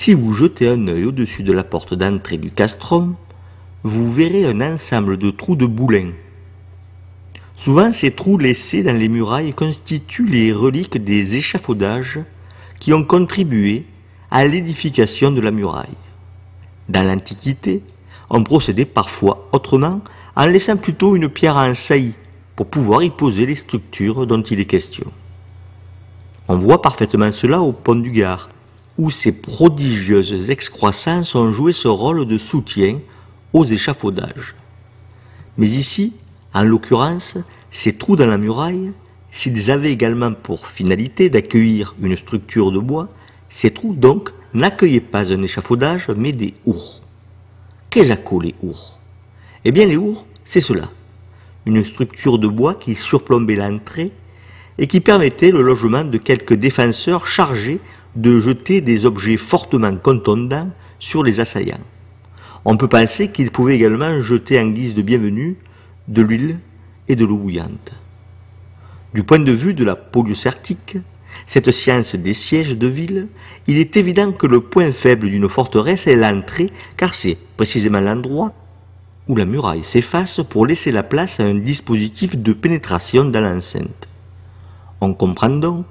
Si vous jetez un œil au-dessus de la porte d'entrée du castrum, vous verrez un ensemble de trous de boulins. Souvent, ces trous laissés dans les murailles constituent les reliques des échafaudages qui ont contribué à l'édification de la muraille. Dans l'Antiquité, on procédait parfois autrement en laissant plutôt une pierre en saillie pour pouvoir y poser les structures dont il est question. On voit parfaitement cela au pont du Gard, où ces prodigieuses excroissances ont joué ce rôle de soutien aux échafaudages. Mais ici, en l'occurrence, ces trous dans la muraille, s'ils avaient également pour finalité d'accueillir une structure de bois, ces trous donc n'accueillaient pas un échafaudage mais des hours. Qu'est-ce les hours? Eh bien les hours, c'est cela, une structure de bois qui surplombait l'entrée et qui permettait le logement de quelques défenseurs chargés de jeter des objets fortement contondants sur les assaillants. On peut penser qu'ils pouvaient également jeter en guise de bienvenue de l'huile et de l'eau bouillante. Du point de vue de la poliocértique, cette science des sièges de ville, il est évident que le point faible d'une forteresse est l'entrée, car c'est précisément l'endroit où la muraille s'efface pour laisser la place à un dispositif de pénétration dans l'enceinte. On comprend donc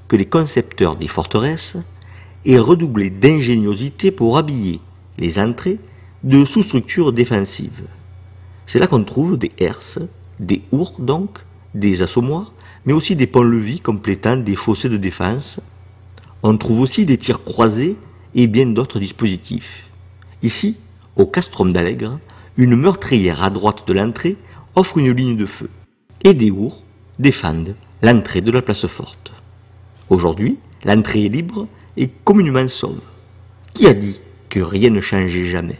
que les concepteurs des forteresses aient redoublé d'ingéniosité pour habiller les entrées de sous-structures défensives. C'est là qu'on trouve des herses, des hours donc, des assommoirs, mais aussi des ponts-levis complétant des fossés de défense. On trouve aussi des tirs croisés et bien d'autres dispositifs. Ici, au castrum d'Allègre, une meurtrière à droite de l'entrée offre une ligne de feu, et des hours défendent l'entrée de la place forte. Aujourd'hui, l'entrée est libre et communément sauve. Qui a dit que rien ne changeait jamais ?